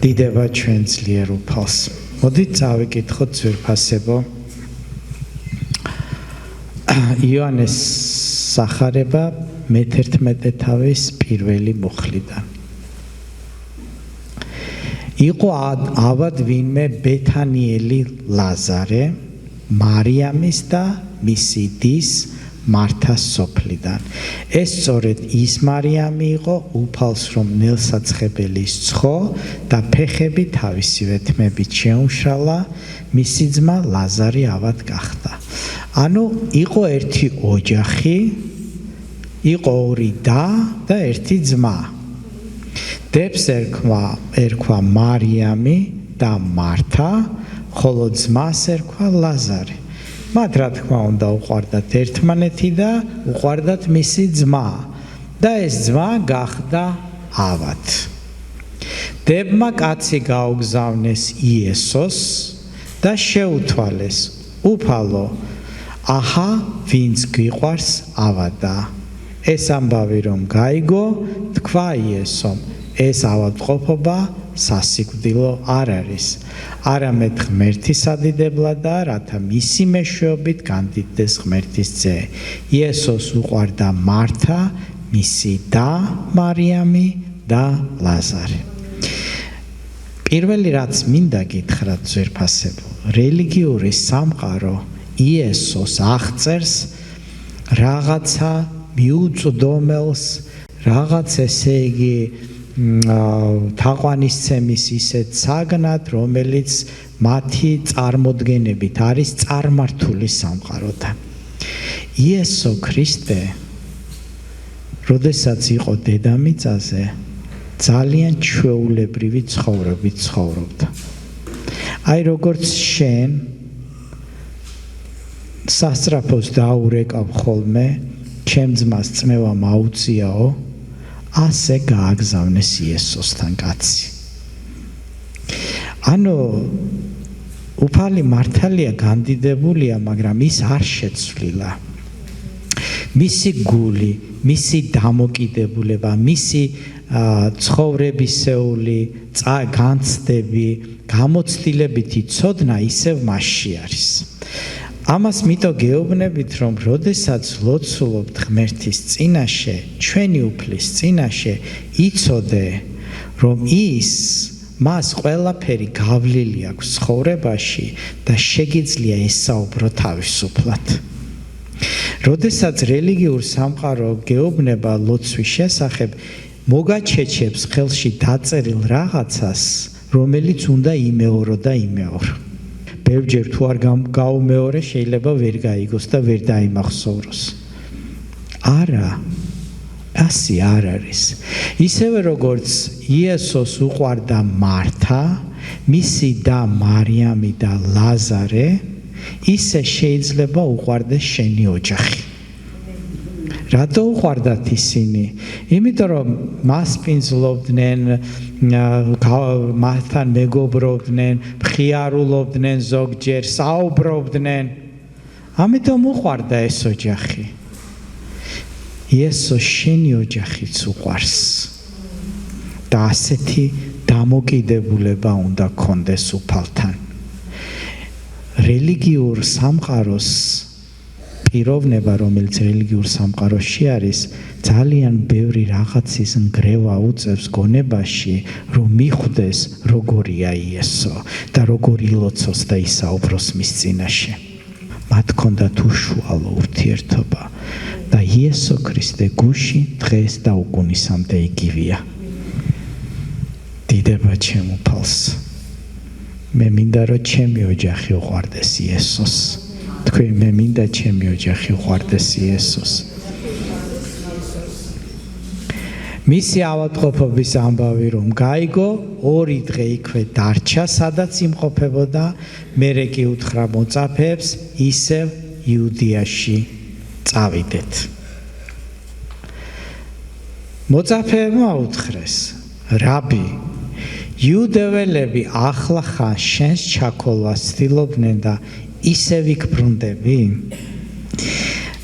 დიდება ჩვენ ძლიერ უფალს. მოდით წავიკითხოთ ძვირფასებო იოანეს სახარება მე-11 პირველი მუხლიდან. იყო ავად ვინმე ბეთანიელი ლაზარე მარიამის და მისი დის მართას სოფლიდან. ეს სწორედ ის მარიამი იყო უფალს რომ ნელსაცხებელის ცხო და ფეხები თავისივე თმებით შეუმშრალა, მისი ძმა ლაზარი ავად გახდა. ანუ იყო ერთი ოჯახი, იყო ორი და ერთი ძმა. დებს ერქვა მარიამი და მართა, ხოლო ძმას ერქვა ლაზარი. მათ რა თქმა უნდა უყვარდათ ერთმანეთი და უყვარდათ მისი ძმა და ეს ძმა გახდა ავად. დებმა კაცი გაუგზავნეს იესოს და შეუთვალეს, უფალო, აჰა ვინც გიყვარს ავადა. ეს ამბავი რომ გაიგო, თქვა იესომ, ეს ავადმყოფობა სასიკვდილო არ არის, არამედ ღმერთის ადიდებლადაა, რათა მისი მეშვეობით განდიდდეს ღმერთის ძე. იესოს უყვარდა მართა, მისი და მარიამი და ლაზარი. პირველი რაც მინდა გითხრათ ძვირფასებო, რელიგიური სამყარო იესოს აღწერს რაღაცა მიუწვდომელს, რაღაც ესე იგი თაყვანისცემის ისეთ საგნად, რომელიც მათი წარმოდგენებით არის წარმართული სამყაროდან. იესო ქრისტე, როდესაც იყო დედამიწაზე, ძალიან ჩვეულებრივი ცხოვრებით ცხოვრობდა. აი როგორც შენ სასწრაფოს დაურეკავ ხოლმე, ჩემ ძმას წმევა მაუწიაო, ასე გააგზავნეს იესოსთან კაცი. ანუ უფალი მართალია განდიდებულია, მაგრამ ის არ შეცვლილა. მისი გული, მისი დამოკიდებულება, მისი ცხოვრებისეული განცდები, გამოცდილებითი ცოდნა ისევ მასში არის. ამას მითო გეუბნებით, რომ როდესაც ლოცულობთ ღმერთის წინაშე, ჩვენი უფლის წინაშე, იცოდე, რომ მას ყველაფერი გავლილი აქვს ცხოვრებაში და შეგიძლია ესაუბრო თავისუფლად. როდესაც რელიგიურ სამყარო გეუბნება ლოცვის შესახებ, მოგაჩეჩებს ხელში დაწერილ რაღაცას, რომელიც უნდა იმეორო და იმეორო. ბევრჯერ თუ არ გაუმეორე, შეიძლება ვერ გაიგოს და ვერ დაიმახსოვროს. არა, ასე არ არის. ისევე როგორც იესოს უყვარდა მართა, მისი და მარიამი და ლაზარე, ისე შეიძლება უყვარდეს შენი ოჯახი. რატო უყვარდათ ისინი? იმიტომ რომ მას პინძლობდნენ, მასთან მეგობრობდნენ, მხიარულობდნენ ზოგჯერ, საუბრობდნენ. ამიტომ უყვარდა ეს ოჯახი. იესო შენი ოჯახიც უყვარს. და ასეთი დამოკიდებულება უნდა გქონდეს უფალთან. რელიგიურ სამყაროს პიროვნება, რომელიც რელიგიურ სამყაროში არის, ძალიან ბევრი რაღაცის ნგრევა უწევს გონებაში, რომ მიხვდეს როგორია იესო და როგორ ილოცოს და ისაუბროს მის წინაშე. მათ ჰქონდათ უშუალო ურთიერთობა და იესო ქრისტე გუში დღეს და უკუნისამდე იგივეა. დიდება ჩემ უფალს. მე მინდა რომ ჩემი ოჯახი უყვარდეს იესოს. თქვენ მე მინდა ჩემი ოჯახი უყვარდეს იესოს. მისი ავადმყოფობის ამბავი რომ გაიგო, 2 დღე იქვე დარჩა, სადაც იმყოფებოდა, მერე კი უთხრა მოწაფეებს, ისევ იუდეაში წავიდეთ. მოწაფეებმა უთხრეს, რაბი, იუდეველები ახლა ხან შენს ჩაქოლვას ცდილობდნენ და ისე ვიკბრუნდები?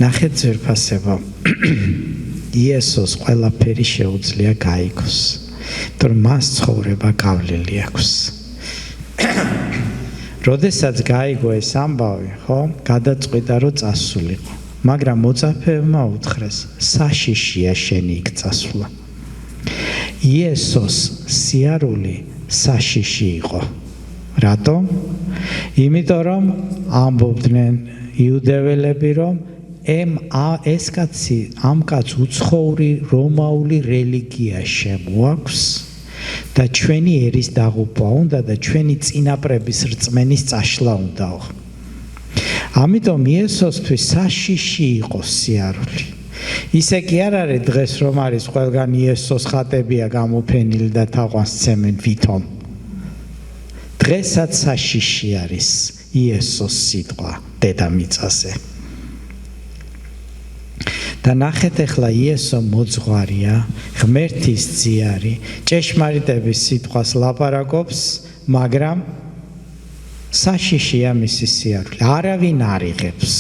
ნახეთ ძვირფასებო, იესოს ყველაფერი შეუძლია გაიგოს. იმიტომ რომ მას ცხოვრება გავლილი აქვს. როდესაც გაიგო ეს ამბავი, ხო, გადაწყვიტა რომ წასულიყო. მაგრამ მოწაფეებმა უთხრეს, საშიშია შენი იქ წასვლა. იესოს სიარული საშიში იყო. რატომ? იმიტომ რომ ამბობდნენ იუდეველები, რომ ეს კაცი ამ კაცს უცხოური რომაული რელიგია შემოაქვს და ჩვენი ერის დაღუპვა უნდა და ჩვენი წინაპრების რწმენის წაშლა უნდაო. ამიტომ იესოსთვის საშიში იყო სიარული. ისე კი არ არის დღეს რომ არის ყველგან იესოს ხატებია გამოფენილი და თაყვანს ცემენ ვითომ. დღესაც საშიში არის იესოს სიტყვა დედამიწაზე. და ნახეთ ახლა იესო მოძღვარია, ღმერთის ძიარი, ჭეშმარიტების სიტყვას ლაპარაკობს, მაგრამ საშიშია მისი სიარული. არავინ არ იღებს.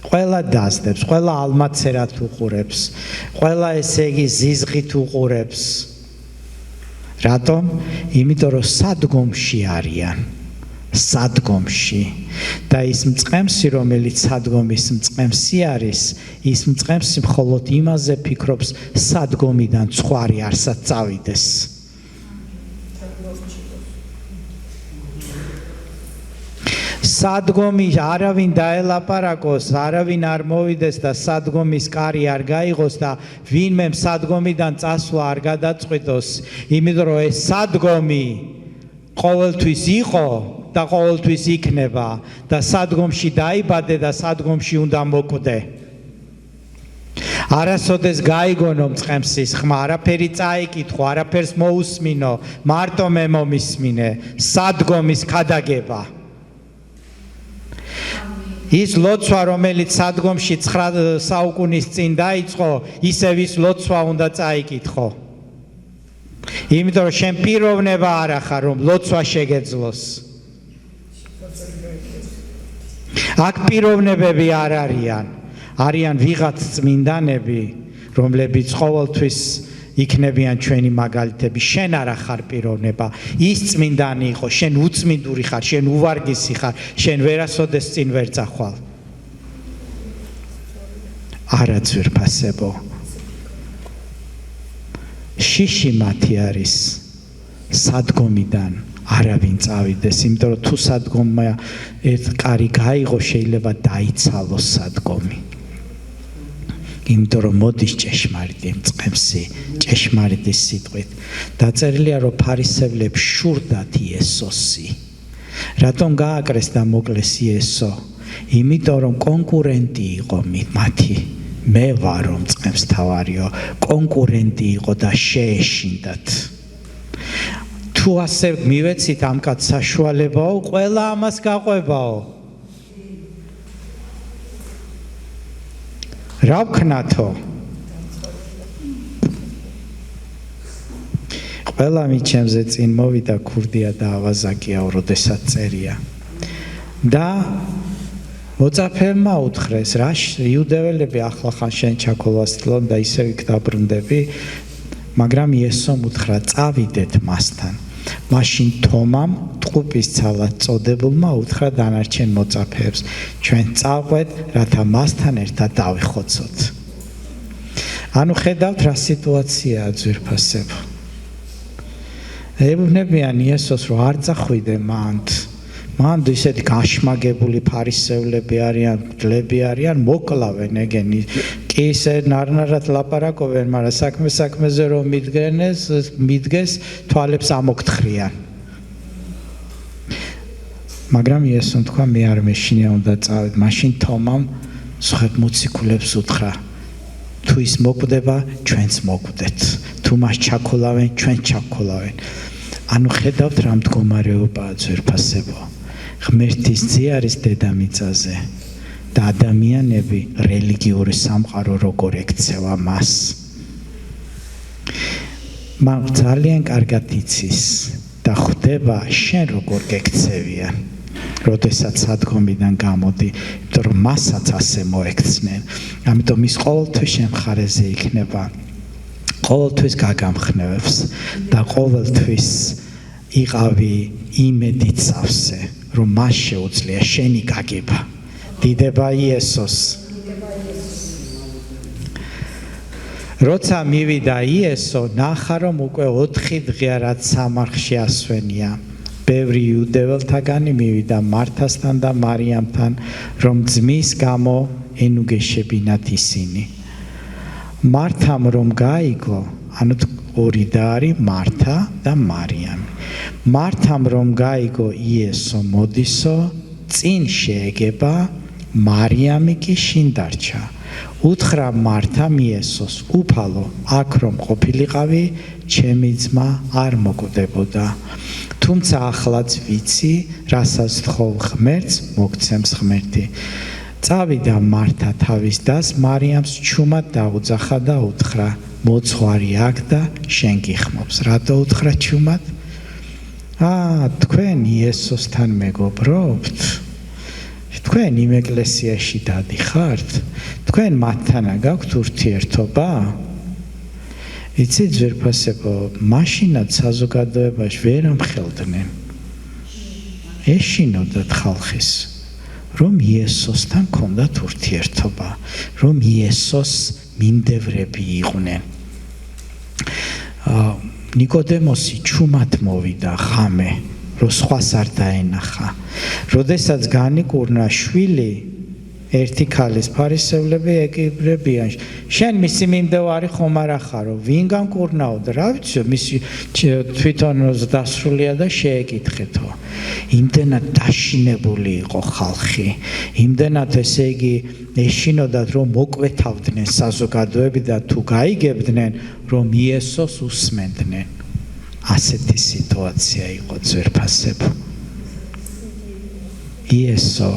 ყველა დასდებს, ყველა ალმაცერად უყურებს, ყველა ესე იგი ზიზღით უყურებს. რატომ? იმიტომ რომ სადგომში არიან. სადგომში და ის მწყემსი, რომელიც სადგომის მწყემსი არის, ის მწყემსი მხოლოდ იმაზე ფიქრობს, სადგომიდან ცხვარი არსად წავიდეს. სადგომი არავინ დაელაპარაკოს, არავინ არ მოვიდეს და სადგომის კარი არ გაიღოს და ვინმე სადგომიდან წასვლა არ გადაწყვიტოს, იმიტომ რომ ეს სადგომი ყოველთვის იყო და ყოველთვის იქნება და სადგომში დაიბადე და სადგომში უნდა მოკვდე. არასოდეს გაიგონო მწყემსის ხმა, არაფერი წაიკითხო, არაფერს მოусმინო, მარტო მე მომისმინე, სადგომის ქადაგება. ის ლოცვა, რომელიც სადგომში 9 საუკუნის წინ დაიწყო, ისევ ის ლოცვა უნდა წაიკითხო. იმიტომ რომ შენ პიროვნება არ ახარ, რომ ლოცვა შეგეძლოს. აქ პიროვნებები არ არიან. არიან ვიღაც წმინდანები, რომლებიც ყოველთვის იქნებიან ჩვენი მაგალითები. შენ არ ახარ პიროვნება. ის წმინდანი იყო, შენ უწმინდური ხარ, შენ უვარგისი ხარ, შენ ვერასოდეს წინ ვერ წახვალ. არა ძვირფასებო. შიში მათი არის სადგომიდან არავინ წავიდეს, იმიტომ რომ თუ სადგომმა ერთ კარი გაიღო, შეიძლება დაიცალოს სადგომი. იმიტომ რომ მოდის ჭეშმარიტი მწყემსი, ჭეშმარიტი სიტყვით. დაწერილია რომ ფარისევლებს შურდათ იესოსი. რატომ გააკრეს და მოკლეს იესო? იმიტომ რომ კონკურენტი იყო მათი. მე ვარ რომ მწყემს თავარიო, კონკურენტი იყო და შეეშინდათ. თუ ასე მივეცით ამ კაც საშუალებაო, ყველა ამას გაყვებაო. რა ვქნათო? ყველა მიჩემზე წინ მოვიდა ქურდია და ავაზაკიაო, როდესაც წერია. და მოწაფეებმა უთხრეს, რა იუდეველები ახლახან შენ ჩაქოლვასtildeონ და ისევ იქ დაბრუნდები, მაგრამ იესომ უთხრა, წავიდეთ მასთან. მაშინ თომამ, ტყუპის ცალად წოდებულმა უთხრა დანარჩენ მოწაფეებს, ჩვენ წავყვეთ, რათა მასთან ერთად დავიხოცოთ. ანუ ხედავთ რა სიტუაციაა ძვირფასებო. ეუბნებიან იესოს, რომ არ წახვიდე მანდ. მანდ ისეთი გაშმაგებული ფარისევლები არიან, მგლები არიან, მოკლავენ ეგენი. კი ისე ნარნარად ლაპარაკობენ, მაგრამ საქმეზე რომ მიდგეს, თვალებს ამოგთხრიან. მაგრამ იესომ თქვა, მე არ მეშინია უნდა წავიდე. მაშინ თომამ სხვებ მოციქულებს უთხრა, თუ ის მოკვდება, ჩვენც მოკვდეთ. თუ მას ჩაქოლავენ, ჩვენ ჩაქოლავენ. ანუ ხედავთ რა მდგომარეობაა ძვირფასებო. ღმერთის ძიარის დედამიწაზე და ადამიანები რელიგიური სამყარო როგორ ექცევა მას. მაგრამ ძალიან კარგად იცის და ხვდება შენ როგორ გექცევიან, როდესაც სადგომიდან გამოდი, იმიტომ რომ მასაც ასე მოექცნენ. ამიტომ ის ყოველთვის შენ მხარეზე იქნება. ყოველთვის გაგამხნევებს და ყოველთვის იყავი იმედით სავსე, რომ მას შეუძლია შენი გაგება. დიდება იესოს. როცა მივიდა იესო, ნახა რომ უკვე 4 დღეა რაც სამარხში ასვენია. ბევრი იუდეველთაგანი მივიდა მართასთან და მარიამთან, რომ ძმის გამო ენუგეშებინათ ისინი. მართამ რომ გაიგო, ანუ ორი და არის მართა და მარიამი. მართამ რომ გაიგო იესო მოდისო, წინ შეეგება, მარიამი კი შინ დარჩა. უთხრა მართამ იესოს, უფალო, აქ რომ ყოფილიყავი, ჩემი ძმა არ მოკვდებოდა. თუმცა ახლაც ვიცი, რასაც თხოვ ღმერთს, მოგცემს ღმერთი. წავიდა მართა თავის დას მარიამს ჩუმად დაუძახა და უთხრა, მოძღვარი აქ და შენ გიხმობს. რატო უთხრა ჩუმად? თქვენ იესოსთან მეგობრობთ? თქვენ იმ ეკლესიაში დადიხართ? თქვენ მათთანა გაქვთ ურთიერთობა? იცით ძვირფასებო, მაშინაც საზოგადოებაში ვერ ამხელდნენ. ეშინოდათ ხალხის, რომ იესოსთან ქონდათ ურთიერთობა, რომ იესოს მიმდევრები იყვნენ. ნიკოდემოსი ჩუმად მოვიდა ღამე, რომ სხვას არ დაენახა. როდესაც განიკურნა შვილი, ერთი ქალის ფარისევლები ეკიბრებიან, შენ მისი მიმდევარი ხომ არ ახარო? ვინ განკურნაოდა? რა ვიცი, მისი თვითონ დასრულია და შეეკითხეთო. იმდენად დაშინებული იყო ხალხი, იმდენად ესე იგი ეშინოდათ, რომ მოკვეთავდნენ საზოგადოები და თუ გაიგებდნენ, რომ იესოს უსმენდნენ. ასეთი სიტუაცია იყო ძვირფასებო. იესო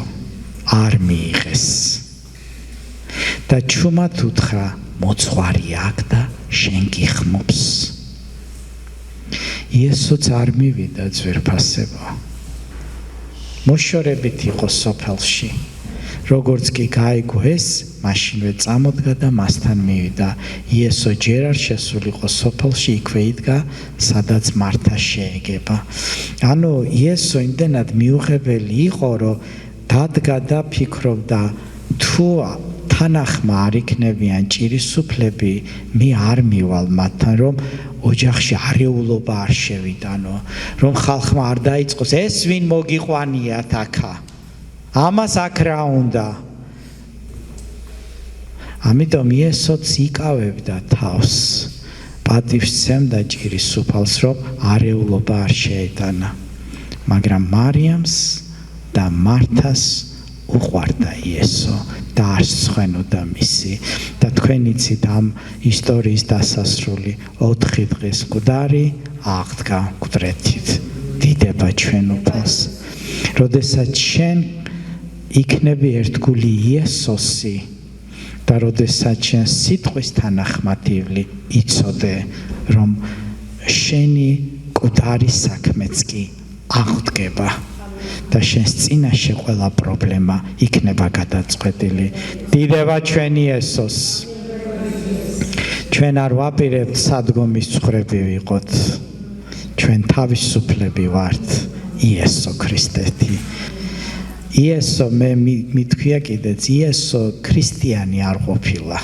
არ მიიღეს და ჩუმად უთხრა, მოძღვარი აქ და შენ გიხმობს. იესოც არ მივიდა ძვირფასებო. მოშორებით იყო სოფელში. როგორც კი გაიგო ეს, მაშინვე წამოდგა და მასთან მივიდა. იესო ჯერ არ შესულიყო სოფელში, იქვე იდგა, სადაც მართა შეეგება. ანუ იესო იმდენად მიუღებელი იყო, რომ დადგა და ფიქრობდა, თუ თანახმა არ იქნებიან ჭირისუფლები, მე არ მივალ მათთან, რომ ოჯახში არეულობა არ შევიდანო, რომ ხალხმა არ დაიწყოს, ეს ვინ მოგიყვანიათ აქა, ამას აქ რა უნდა. ამიტომ იესოც იკავებდა თავს, პატივს სცემდა ჭირისუფალს, რომ არეულობა არ შეედანა. მაგრამ მარიამს და მართას უყვარდა იესო და არ სცვენოდა მისი. და თქვენ იცით ამ ისტორიის დასასრული 4 დღეს მკვდარი აღდგა მკვდრეთით. დიდება ჩვენ უფალს. როდესაც შენ იქნები ერთგული იესოსი და როდესაც შენ სიტყვის თანახმადივლი იცოდე, რომ შენი მკვდარი საქმეც კი აღდგება და შენს წინაშე ყველა პრობლემა იქნება გადაწყვეტილი. დიდება ჩვენ იესოს. ჩვენ არ ვაპირებთ სადგომის ცხრები ვიყოთ. ჩვენ თავისუფლები ვართ იესო ქრისტეთი. იესო მე მითქვია კიდეც, იესო ქრისტიანი არ ყოფილა.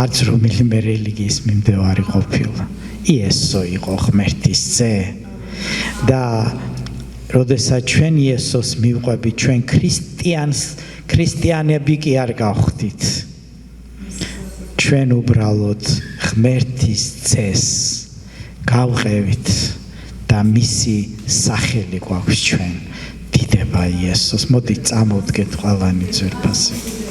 არც რომელიმე რელიგიის მიმდევარი ყოფილა. იესო იყო ღმერთის ძე და როდესაც ჩვენ იესოს მივყვებით, ჩვენ ქრისტიანები კი არ გავხდით. ჩვენ უბრალოდ ღმერთის ძეს გავყევით და მისი სახელი გვაქვს ჩვენ. დიდება იესოს. მოდით წამოვდგეთ ყველანი ძვირფასები.